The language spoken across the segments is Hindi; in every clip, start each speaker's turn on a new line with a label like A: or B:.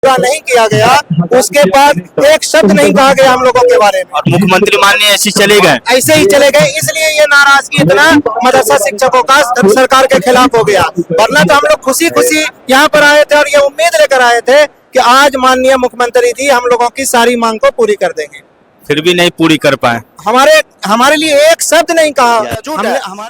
A: पूरा नहीं किया गया, उसके बाद एक शब्द नहीं कहा गया हम लोगों के बारे में।
B: और मुख्यमंत्री माननीय ऐसे चले गए,
A: ऐसे ही चले गए, इसलिए ये नाराजगी इतना मदरसा शिक्षकों का सरकार के खिलाफ हो गया। वरना तो हम लोग खुशी खुशी यहाँ पर आए थे और ये उम्मीद लेकर आए थे कि आज माननीय मुख्यमंत्री जी हम लोगों की सारी मांग को पूरी कर देंगे।
B: फिर भी नहीं पूरी कर पाए।
A: हमारे लिए एक शब्द नहीं कहा।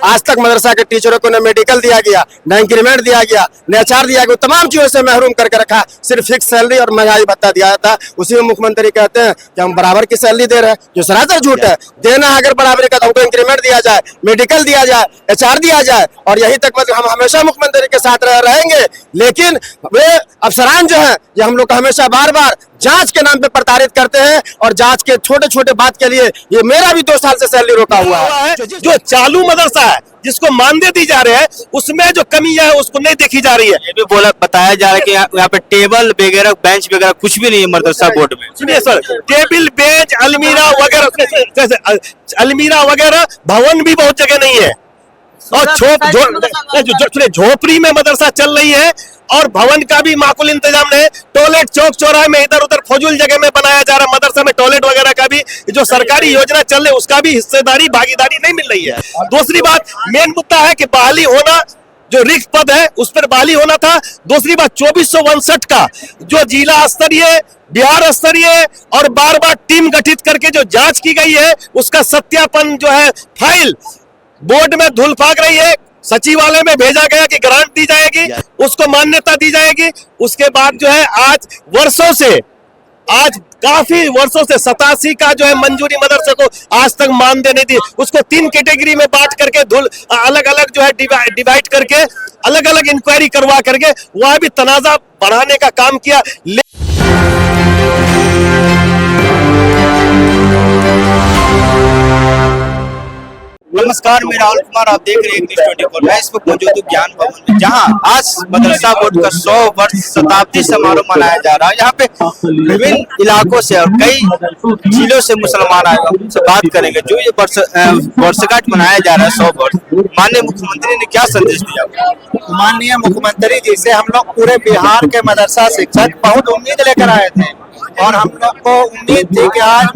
C: आज तक मदरसा के टीचरों को न मेडिकल दिया गया, न इंक्रीमेंट दिया गया, न एचआर दिया गया, तमाम चीजों से महरूम करके रखा। सिर्फ फिक्स सैलरी और महंगाई भत्ता दिया था। उसी में मुख्यमंत्री कहते हैं कि हम बराबर की सैलरी दे रहे हैं, जो सरासर झूठ है। देना अगर बराबरी का तो हमको इंक्रीमेंट दिया जाए, मेडिकल दिया जाए, एचआर दिया जाए, और यही तक मतलब हम हमेशा मुख्यमंत्री के साथ रहेंगे। लेकिन वे अफसरान जो है ये हम लोग को हमेशा बार बार जांच के नाम पे प्रताड़ित करते हैं, और जांच के छोटे छोटे बात के लिए ये मेरा भी 2 साल से सैलरी रोका हुआ है।
D: जो चालू मदरसा है जिसको मानदेय दी जा रहे हैं उसमें जो कमी है उसको नहीं देखी जा रही है।
B: ये भी बताया जा रहा है कि यहाँ पे टेबल वगैरह बेंच वगैरह कुछ भी नहीं है मदरसा बोर्ड में।
D: सुनिए सर, टेबल बेंच अलमीरा वगैरह भवन भी बहुत जगह नहीं है, और झोपड़ी में मदरसा चल रही है, और भवन का भी माकूल इंतजाम नहीं। टॉयलेट चौक चौराहे में इधर उधर फजूल जगह में बनाया जा रहा। मदरसा में टॉयलेट वगैरह का भी जो सरकारी योजना चल रही है उसका भी हिस्सेदारी भागीदारी नहीं मिल रही है। दूसरी बात, मेन मुद्दा है कि बहाली होना, जो रिक्त पद है उस पर बहाली होना था। दूसरी बात, 2459 का जो जिला स्तरीय, बिहार स्तरीय और बार बार टीम गठित करके जो जांच की गई है उसका सत्यापन जो है फाइल बोर्ड में धूल फाक रही है। सचिवालय में भेजा गया कि ग्रांट दी जाएगी, उसको मान्यता दी जाएगी। उसके बाद जो है आज काफी वर्षों से 87 का जो है मंजूरी मदरसे को आज तक मानदेय नहीं दी। उसको 3 कैटेगरी में बांट करके अलग अलग जो है डिवाइड करके अलग अलग इंक्वायरी करवा करके वह भी तनाजा बढ़ाने का काम किया।
B: नमस्कार, मैं राहुल कुमार, आप देख रहे हैं न्यूज़ 24। मैं इस वक्त मौजूद हूँ ज्ञान भवन में, जहाँ आज मदरसा बोर्ड का 100 वर्ष शताब्दी समारोह मनाया जा रहा है। यहाँ पे विभिन्न इलाकों से और कई जिलों से मुसलमान आए, उनसे बात करेंगे। जो ये वर्षगांठ मनाया जा रहा है 100 वर्ष, माननीय मुख्यमंत्री ने क्या संदेश दिया?
A: माननीय मुख्यमंत्री जी से हम लोग पूरे बिहार के मदरसा शिक्षक बहुत उम्मीद लेकर आए थे, और हम लोग को उम्मीद थी कि आज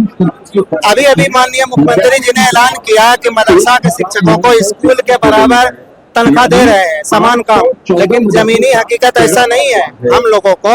A: अभी माननीय मुख्यमंत्री जी ने ऐलान किया कि मदरसा के शिक्षकों को स्कूल के बराबर तनख्वाह दे रहे हैं, समान काम। लेकिन जमीनी हकीकत ऐसा नहीं है। हम लोगों को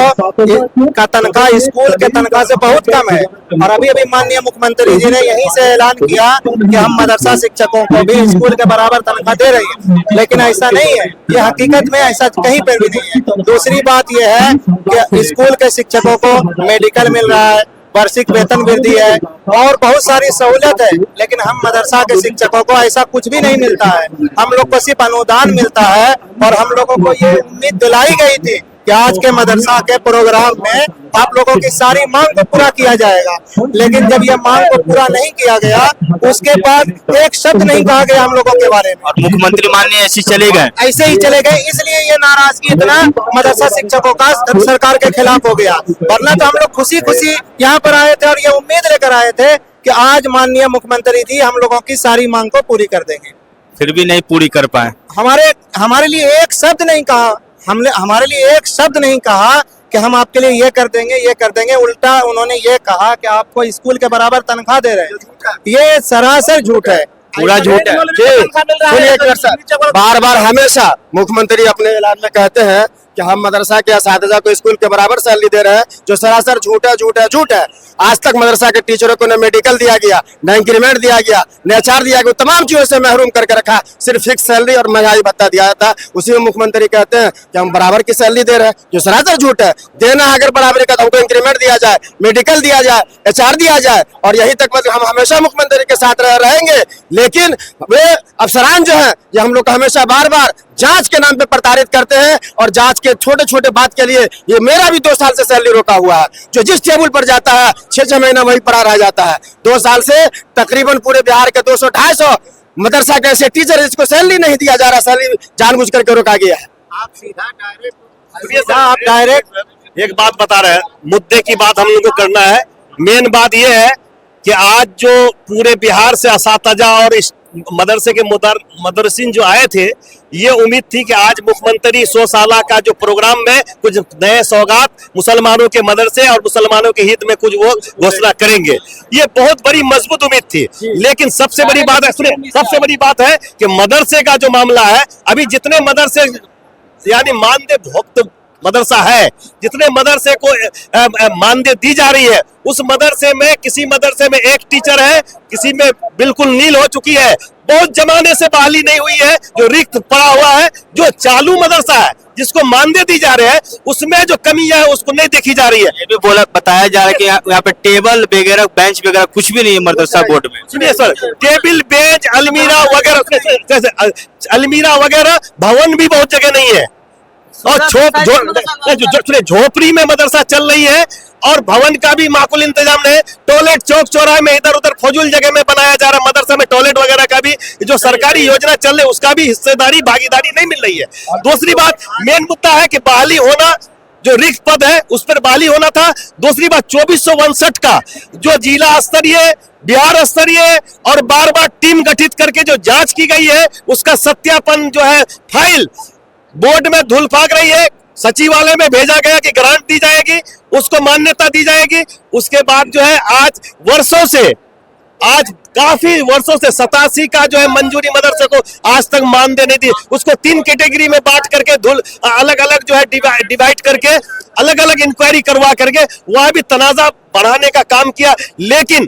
A: का तनख्वाह स्कूल के तनख्वाह से बहुत कम है। और अभी माननीय मुख्यमंत्री जी ने यहीं से ऐलान किया कि हम मदरसा शिक्षकों को भी स्कूल के बराबर तनख्वाह दे रहे हैं, लेकिन ऐसा नहीं है। ये हकीकत में ऐसा कहीं पर भी नहीं है। दूसरी बात यह है कि स्कूल के शिक्षकों को मेडिकल मिल रहा है, वार्षिक वेतन वृद्धि है, और बहुत सारी सहूलत है। लेकिन हम मदरसा के शिक्षकों को ऐसा कुछ भी नहीं मिलता है। हम लोग को सिर्फ अनुदान मिलता है, और हम लोगों को ये उम्मीद दिलाई गई थी कि आज के मदरसा के प्रोग्राम में आप लोगों की सारी मांग को पूरा किया जाएगा। लेकिन जब ये मांग को पूरा नहीं किया गया, उसके बाद एक शब्द नहीं कहा गया हम लोगों के बारे में।
B: और मुख्यमंत्री माननीय ऐसे चले गए,
A: ऐसे ही चले गए, इसलिए ये नाराजगी इतना मदरसा शिक्षकों का सरकार के खिलाफ हो गया। वरना तो हम लोग खुशी खुशी यहाँ पर आए थे और ये उम्मीद लेकर आए थे कि आज माननीय मुख्यमंत्री जी हम लोगों की सारी मांग को पूरी कर देंगे।
B: फिर भी नहीं पूरी कर पाए।
A: हमारे लिए एक शब्द नहीं कहा। हमारे लिए एक शब्द नहीं कहा कि हम आपके लिए ये कर देंगे, ये कर देंगे। उल्टा उन्होंने ये कहा कि आपको स्कूल के बराबर तनख्वाह दे रहे हैं। ये सरासर झूठ है,
C: पूरा झूठ है। बार बार हमेशा मुख्यमंत्री अपने ऐलान में कहते हैं कि हम मदरसा के असातिज़ा को स्कूल के बराबर सैलरी दे रहे हैं, जो सरासर झूठ है, झूठ है, झूठ है। आज तक मदरसा के टीचरों को न मेडिकल दिया गया, न इंक्रीमेंट दिया गया, न एचआर दिया गया, तमाम चीजों से महरूम करके रखा। सिर्फ फिक्स सैलरी और महंगाई भत्ता दिया था। उसी में मुख्यमंत्री कहते हैं कि हम बराबर की सैलरी दे रहे हैं, जो सरासर झूठ है। देना अगर बराबरी का तो हमको इंक्रीमेंट दिया जाए, मेडिकल दिया जाए, एचआर दिया जाए, और यही तक मतलब हम हमेशा मुख्यमंत्री के साथ रहेंगे। लेकिन वे अफसरान जो है ये हम लोग को हमेशा बार बार जांच के नाम पे प्रताड़ित करते हैं, और जांच के छोटे छोटे बात के लिए ये मेरा भी 2 साल से सैलरी रोका हुआ है। जो जिस टेबल पर जाता है 6 महीना वही पड़ा रह जाता है। 2 साल से तकरीबन पूरे बिहार के 200-250 मदरसा के ऐसे टीचर जिसको सैलरी नहीं दिया जा रहा, सैलरी जानबूझ करके रोका गया है।
D: आप डायरेक्ट एक बात बता रहे हैं, मुद्दे की बात हम लोग को करना है। मेन बात यह है कि आज जो पूरे बिहार से असातिज़ा और मदरसे के मदरसीन जो आए थे, ये उम्मीद थी कि आज मुख्यमंत्री 100 साल का जो प्रोग्राम में कुछ नए सौगात मुसलमानों के मदरसे और मुसलमानों के हित में कुछ वो घोषणा करेंगे। ये बहुत बड़ी मजबूत उम्मीद थी। लेकिन सबसे बड़ी बात है, सबसे बड़ी बात है कि मदरसे का जो मामला है, अभी जितने मदरसे यानी मानदेय भुगत मदरसा है, जितने मदरसे को मानदेय दी जा रही है, उस मदरसे में किसी मदरसे में एक टीचर है, किसी में बिल्कुल नील हो चुकी है। बहुत जमाने से बहाली नहीं हुई है, जो रिक्त पड़ा हुआ है। जो चालू मदरसा है जिसको मानदेय दी जा रहे हैं, उसमें जो कमी है उसको नहीं देखी जा रही है।
B: ये भी बताया जा रहा है कि यहाँ पे टेबल वगैरह बेंच वगैरह कुछ भी नहीं है मदरसा बोर्ड में।
D: सुनिए सर, टेबल बेंच अलमीरा वगैरह, अलमीरा वगैरह भवन भी बहुत जगह नहीं है। और झोपड़ी में मदरसा चल रही है और भवन का भी माकूल इंतजाम नहीं। टॉयलेट चौक चौराहे में इधर उधर फजूल जगह में बनाया जा रहा मदरसा में टॉयलेट वगैरह का भी जो सरकारी योजना चल रही है उसका भी हिस्सेदारी भागीदारी नहीं मिल रही है। दूसरी बात, मेन मुद्दा है कि बहाली होना, जो रिक्त पद है उस पर बहाली होना था। दूसरी बात, 2459 का जो जिला स्तरीय, बिहार स्तरीय और बार टीम गठित करके जो जांच की गई है, उसका सत्यापन जो है फाइल बोर्ड में धूल फाक रही है। सचिवालय में भेजा गया कि ग्रांट दी जाएगी, उसको मान्यता दी जाएगी। उसके बाद जो है आज काफी वर्षों से 87 का जो है मंजूरी मदरसे को आज तक मानदेय नहीं दी। उसको 3 कैटेगरी में बांट करके अलग अलग जो है डिवाइड करके अलग अलग इंक्वायरी करवा करके वहां भी तनाजा बढ़ाने का काम किया। लेकिन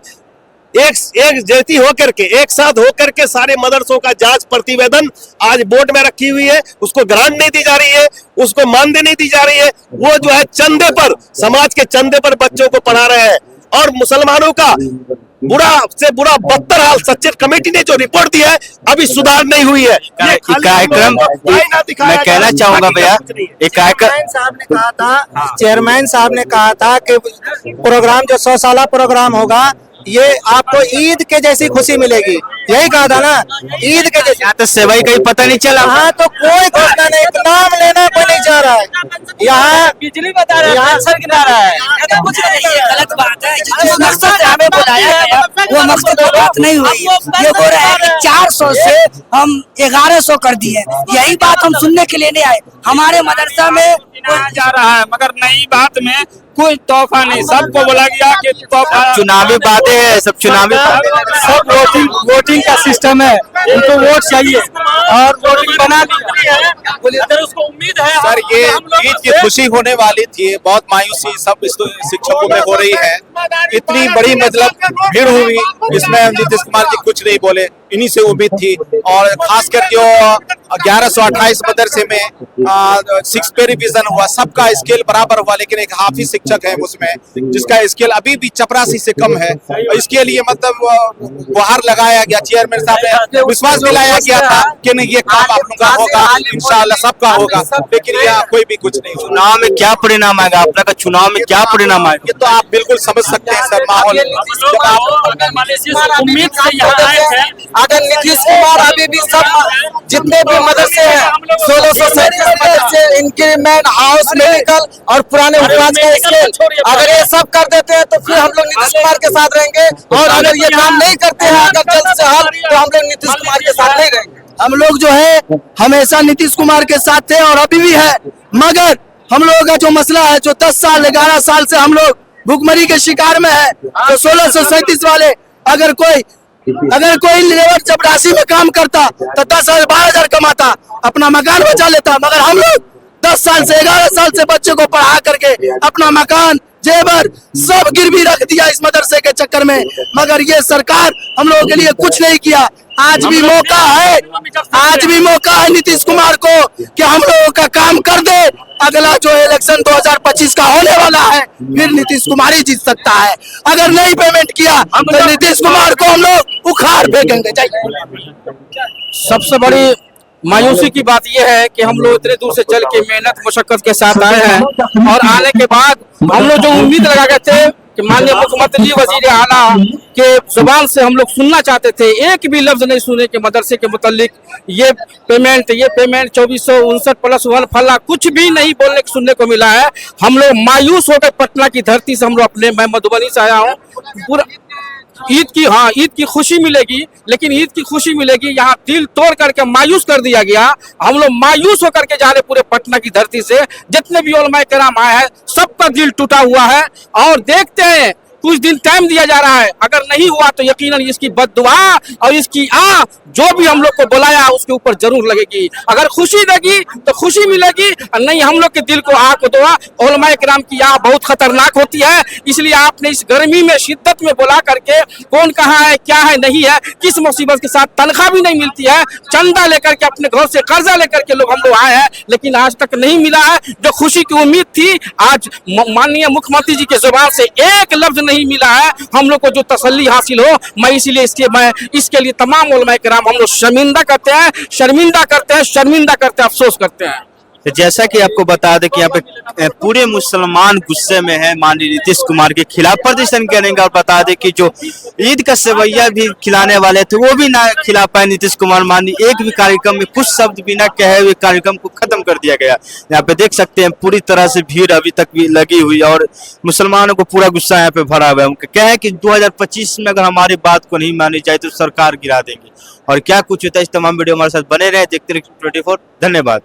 D: एक जैसी होकर के, एक साथ होकर के सारे मदरसों का जांच प्रतिवेदन आज बोर्ड में रखी हुई है। उसको ग्रांट नहीं दी जा रही है, उसको मानदेय नहीं दी जा रही है। वो जो है चंदे पर, समाज के चंदे पर बच्चों को पढ़ा रहे हैं। और मुसलमानों का बुरा से बुरा बदतर हाल सच्चेट कमेटी ने जो रिपोर्ट दी है, अभी सुधार नहीं हुई है।
B: कार्यक्रम मैं कहना चाहूंगा भैया, एक
A: चेयरमैन साहब ने कहा था कि प्रोग्राम जो 100 साल प्रोग्राम होगा, ये आपको ईद के जैसी खुशी मिलेगी। यही कहा था ना, ईद के जैसी।
B: यहाँ तो सेवाई का ही पता नहीं चला।
A: यहाँ तो कोई घोषणा नहीं, नाम लेना कोई नहीं चाह रहा है। यहाँ
E: बिजली बता रहा है,
A: यहाँ
E: सर गिरा रहा है।
F: कुछ नहीं, ये गलत बात है। जो मकसद से हमें बुलाया गया वो मकसद की बात नहीं हुई। ये बोल रहे हैं कि 400 से हम 1100 कर दिए। यही बात हम सुनने के लिए नहीं आए। हमारे मदरसा में
E: जा रहा है, मगर नई बात में कोई तोहफा नहीं। सबको बोला गया कि तोहफा,
B: चुनावी बातें हैं, सब चुनावी
E: सब वोटिंग का सिस्टम है। उनको वोट चाहिए और वोटिंग बना दी। उसको उम्मीद है
G: सर, ये ईद की खुशी होने वाली थी, बहुत मायूसी सब शिक्षकों में हो रही है। इतनी बड़ी मतलब भीड़ हुई, इसमें नीतीश कुमार जी कुछ नहीं बोले, इन्हीं से उम्मीद थी। और खासकर जो 1128 मदरसे में 6 पे रिवीजन हुआ, सबका स्केल बराबर हुआ, लेकिन एक हाफिज शिक्षक है उसमें जिसका स्केल अभी भी 84 से कम है। इसके लिए मतलब गुहार लगाया गया, चेयरमैन साहब ने विश्वास दिलाया गया था कि नहीं ये काम आप लोगों का होगा, इंशाल्लाह सबका होगा, लेकिन यहाँ कोई भी कुछ नहीं।
B: चुनाव में क्या परिणाम आएगा अपना का, चुनाव में क्या परिणाम आएगा,
G: ये तो आप बिल्कुल समझ सकते हैं सर। माहौल
E: उम्मीद से यहाँ आए हैं।
C: अगर नीतीश कुमार अभी भी सब जितने भी मदरसे हैं 1637 से इंक्रीमेंट, हाउस, मेडिकल और पुराने उपराज का स्केल, अगर ये सब कर देते हैं तो फिर हम लोग नीतीश कुमार के साथ रहेंगे। और अगर ये काम नहीं करते हैं अगर जल्द से हल, तो हम लोग नीतीश कुमार के साथ नहीं रहेंगे।
H: हम लोग जो है हमेशा नीतीश कुमार के साथ थे और अभी भी है, मगर हम लोगों का जो मसला है, जो 10 साल 11 साल से हम लोग भुखमरी के शिकार में है, तो 1637 वाले अगर कोई लेबर चपरासी में काम करता तो 10,000 12,000 कमाता, अपना मकान बचा लेता। मगर हम लोग 10 साल से 11 साल से बच्चे को पढ़ा करके अपना मकान, जेवर सब गिरवी रख दिया इस मदरसे के चक्कर में। मगर ये सरकार हम लोगों के लिए कुछ नहीं किया। आज भी मौका है नीतीश कुमार को कि हम लोगों का काम कर दे। अगला जो इलेक्शन 2025 का होने वाला है, फिर नीतीश कुमार ही जीत सकता है। अगर नहीं पेमेंट किया तो नीतीश कुमार को हम लोग उखाड़ फेंकेंगे।
E: सबसे बड़ी मायूसी की बात यह है कि हम लोग इतने दूर से चल के मेहनत मुशक्कत के साथ आए हैं, और आने के बाद हम लोग जो उम्मीद लगा गए थे कि माननीय मुख्यमंत्री जी, वजीर आला के जुबान से हम लोग सुनना चाहते थे, एक भी लफ्ज नहीं सुने कि मदरसे के मुतालिक ये पेमेंट 2459 प्लस 1 फला, कुछ भी नहीं बोलने सुनने को मिला है। हम लोग मायूस हो गए। पटना की धरती से हम लोग मैं मधुबनी से आया हूँ, पूरा ईद की खुशी मिलेगी, लेकिन ईद की खुशी मिलेगी यहाँ दिल तोड़ करके मायूस कर दिया गया। हम लोग मायूस होकर के जा रहे पूरे पटना की धरती से, जितने भी उलमाए किराम आए हैं सबका दिल टूटा हुआ है। और देखते हैं कुछ दिन टाइम दिया जा रहा है, अगर नहीं हुआ तो यकीनन इसकी बद्दुआ और इसकी जो भी हम लोग को बुलाया उसके ऊपर जरूर लगेगी। अगर खुशी देगी तो खुशी मिलेगी, और नहीं हम लोग के दिल को को दुआ। उलमाए किराम की बहुत खतरनाक होती है, इसलिए आपने इस गर्मी में शिद्दत में बुला करके कौन कहाँ है क्या है नहीं है, किस मुसीबत के साथ तनख्वाह भी नहीं मिलती है, चंदा लेकर के अपने घर से कर्जा लेकर के लोग हम लोग आए हैं, लेकिन आज तक नहीं मिला है। जो खुशी की उम्मीद थी आज माननीय मुख्यमंत्री जी के जुबान से एक लफ्ज नहीं मिला है हम लोग को जो तसल्ली हासिल हो। मैं इसीलिए इसके लिए तमाम उलमाए किराम हम लोग शर्मिंदा करते हैं, अफसोस करते हैं।
B: तो जैसा कि आपको बता दें कि यहाँ पे पूरे मुसलमान गुस्से में है माननीय नीतीश कुमार के खिलाफ प्रदर्शन करेंगे। और बता दें कि जो ईद का सेवैया भी खिलाने वाले थे वो भी ना खिला पाए नीतीश कुमार। माननीय एक भी कार्यक्रम में कुछ शब्द बिना कहे हुए कार्यक्रम को खत्म कर दिया गया। यहाँ पे देख सकते हैं पूरी तरह से भीड़ अभी तक भी लगी हुई है और मुसलमानों को पूरा गुस्सा यहाँ पे भरा हुआ है। उनका क्या है कि 2025 में अगर हमारी बात को नहीं मानी जाए तो सरकार गिरा देंगे। और क्या कुछ होता है, इस तमाम वीडियो हमारे साथ बने रहे, देखते रहिए 24। धन्यवाद।